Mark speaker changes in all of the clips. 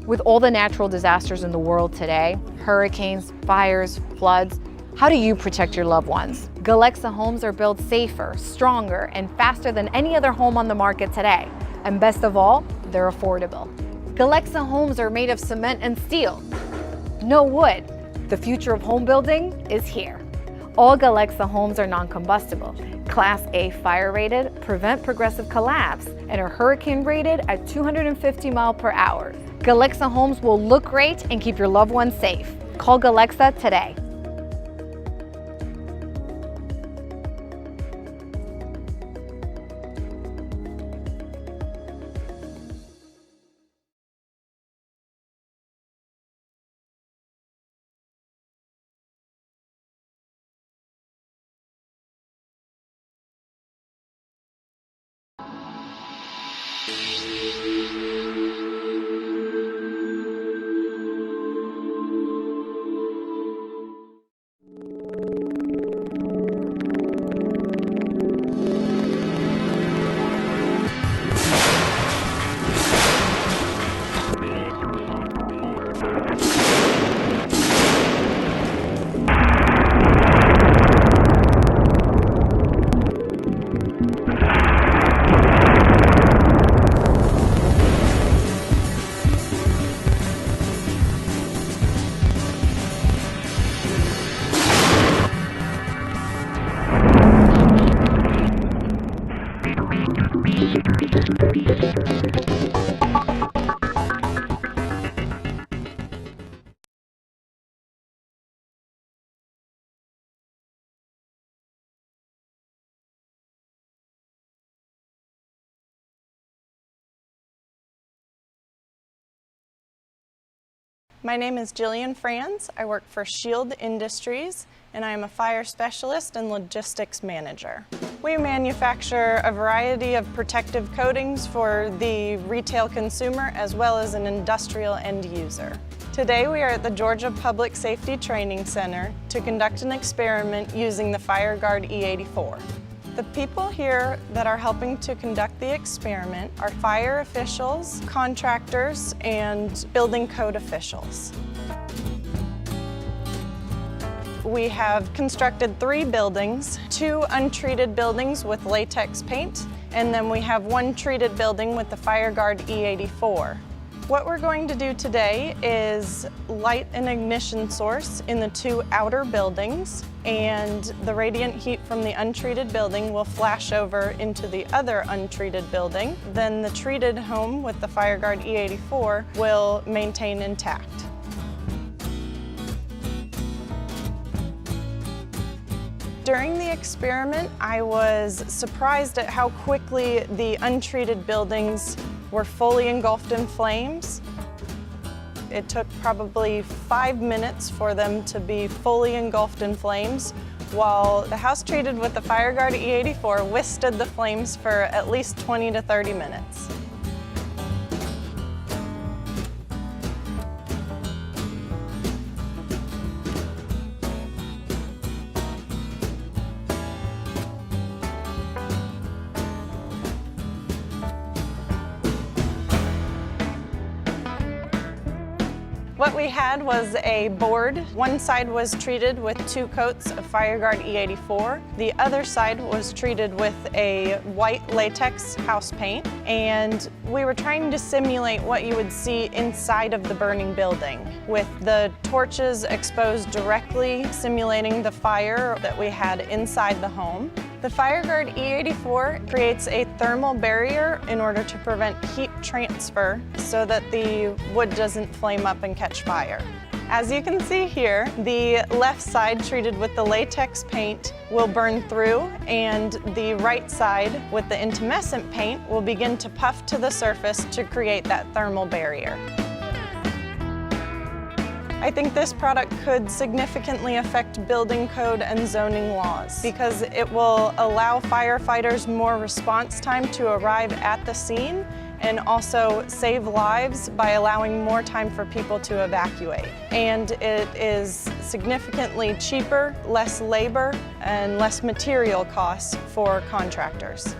Speaker 1: With all the natural disasters in the world today, hurricanes, fires, floods, how do you protect your loved ones? Galexa homes are built safer, stronger, and faster than any other home on the market today. And best of all, they're affordable. Galexa homes are made of cement and steel, no wood. The future of home building is here. All Galexa homes are non-combustible, Class A fire rated, prevent progressive collapse, and are hurricane rated at 250 miles per hour. Galexa homes will look great and keep your loved ones safe. Call Galexa today.
Speaker 2: My name is Jillian Franz. I work for Shield Industries, and I am a fire specialist and logistics manager. We manufacture a variety of protective coatings for the retail consumer as well as an industrial end user. Today we are at the Georgia Public Safety Training Center to conduct an experiment using the FireGuard E84. The people here that are helping to conduct the experiment are fire officials, contractors, and building code officials. We have constructed 3 buildings, 2 untreated buildings with latex paint, and then we have 1 treated building with the FireGuard E84. What we're going to do today is light an ignition source in the 2 outer buildings, and the radiant heat from the untreated building will flash over into the other untreated building. Then the treated home with the FireGuard E84 will maintain intact. During the experiment, I was surprised at how quickly the untreated buildings were fully engulfed in flames. It took probably 5 minutes for them to be fully engulfed in flames, while the house treated with the FireGuard E84 withstood the flames for at least 20 to 30 minutes. What we had was a board. One side was treated with 2 coats of FireGuard E84. The other side was treated with a white latex house paint. And we were trying to simulate what you would see inside of the burning building, with the torches exposed directly, simulating the fire that we had inside the home. The FireGuard E84 creates a thermal barrier in order to prevent heat transfer so that the wood doesn't flame up and catch fire. As you can see here, the left side treated with the latex paint will burn through, and the right side with the intumescent paint will begin to puff to the surface to create that thermal barrier. I think this product could significantly affect building code and zoning laws because it will allow firefighters more response time to arrive at the scene and also save lives by allowing more time for people to evacuate. And it is significantly cheaper, less labor, and less material costs for contractors.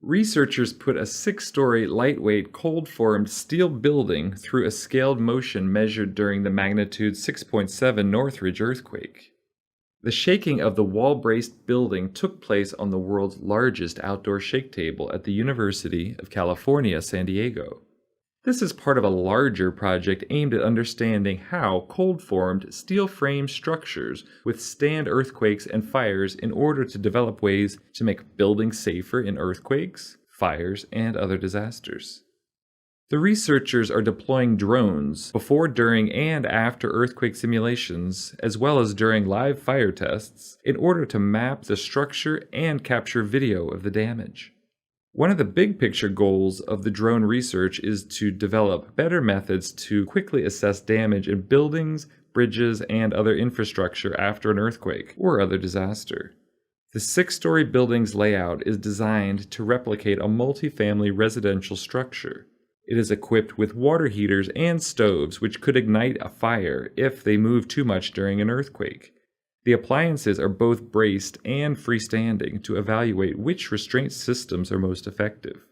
Speaker 3: Researchers put a 6-story, lightweight, cold-formed steel building through a scaled motion measured during the magnitude 6.7 Northridge earthquake. The shaking of the wall-braced building took place on the world's largest outdoor shake table at the University of California, San Diego. This is part of a larger project aimed at understanding how cold-formed steel frame structures withstand earthquakes and fires in order to develop ways to make buildings safer in earthquakes, fires, and other disasters. The researchers are deploying drones before, during, and after earthquake simulations, as well as during live fire tests, in order to map the structure and capture video of the damage. One of the big picture goals of the drone research is to develop better methods to quickly assess damage in buildings, bridges, and other infrastructure after an earthquake or other disaster. The 6-story building's layout is designed to replicate a multifamily residential structure. It is equipped with water heaters and stoves which could ignite a fire if they move too much during an earthquake. The appliances are both braced and freestanding to evaluate which restraint systems are most effective.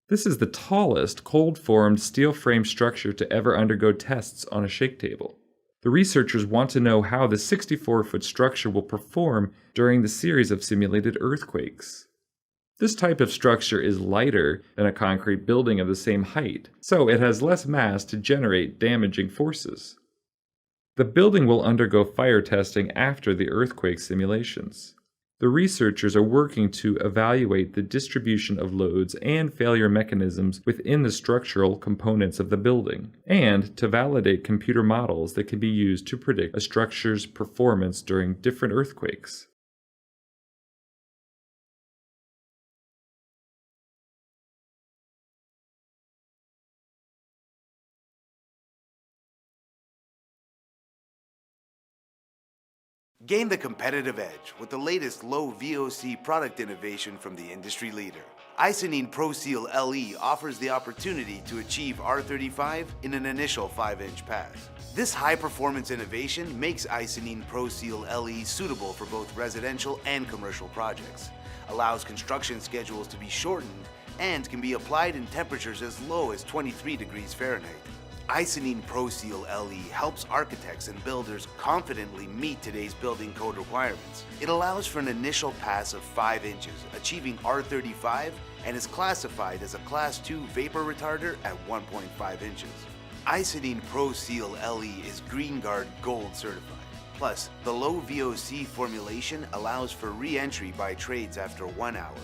Speaker 3: This is the tallest cold-formed steel frame structure to ever undergo tests on a shake table. The researchers want to know how the 64-foot structure will perform during the series of simulated earthquakes. This type of structure is lighter than a concrete building of the same height, so it has less mass to generate damaging forces. The building will undergo fire testing after the earthquake simulations. The researchers are working to evaluate the distribution of loads and failure mechanisms within the structural components of the building, and to validate computer models that can be used to predict a structure's performance during different earthquakes.
Speaker 4: Gain the competitive edge with the latest low VOC product innovation from the industry leader. Icynene ProSeal LE offers the opportunity to achieve R35 in an initial 5-inch pass. This high-performance innovation makes Icynene ProSeal LE suitable for both residential and commercial projects, allows construction schedules to be shortened, and can be applied in temperatures as low as 23 degrees Fahrenheit. Icynene ProSeal LE helps architects and builders confidently meet today's building code requirements. It allows for an initial pass of 5 inches, achieving R35, and is classified as a Class 2 vapor retarder at 1.5 inches. Icynene ProSeal LE is GreenGuard Gold certified. Plus, the low VOC formulation allows for re-entry by trades after 1 hour,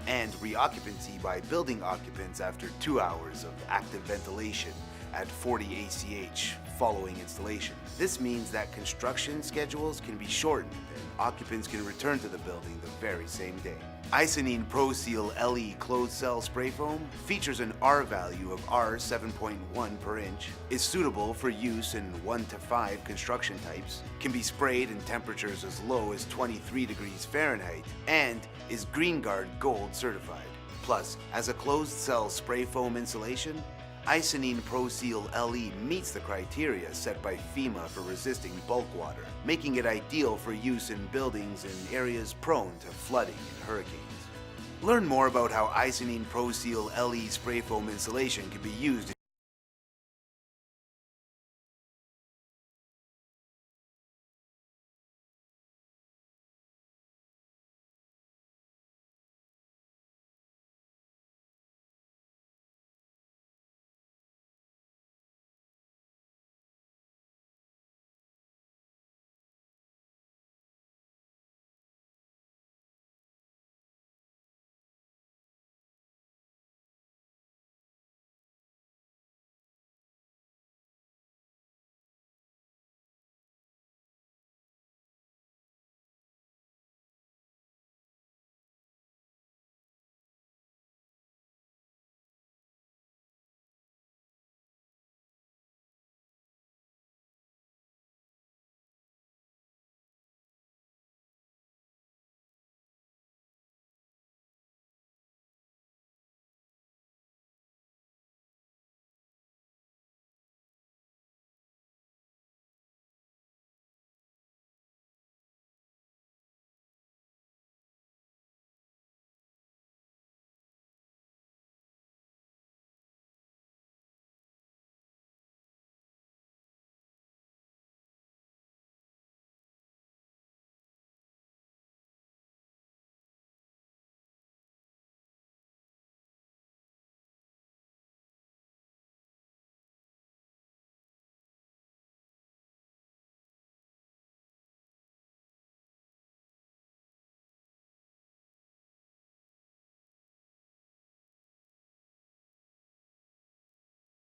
Speaker 4: and re-occupancy by building occupants after 2 hours of active ventilation at 40 ACH following installation. This means that construction schedules can be shortened and occupants can return to the building the very same day. Icynene Pro Seal LE Closed Cell Spray Foam features an R value of R 7.1 per inch, is suitable for use in 1 to 5 construction types, can be sprayed in temperatures as low as 23 degrees Fahrenheit, and is GreenGuard Gold certified. Plus, as a closed cell spray foam insulation, Icynene Pro Seal LE meets the criteria set by FEMA for resisting bulk water, making it ideal for use in buildings in areas prone to flooding and hurricanes. Learn more about how Icynene Pro Seal LE spray foam insulation can be used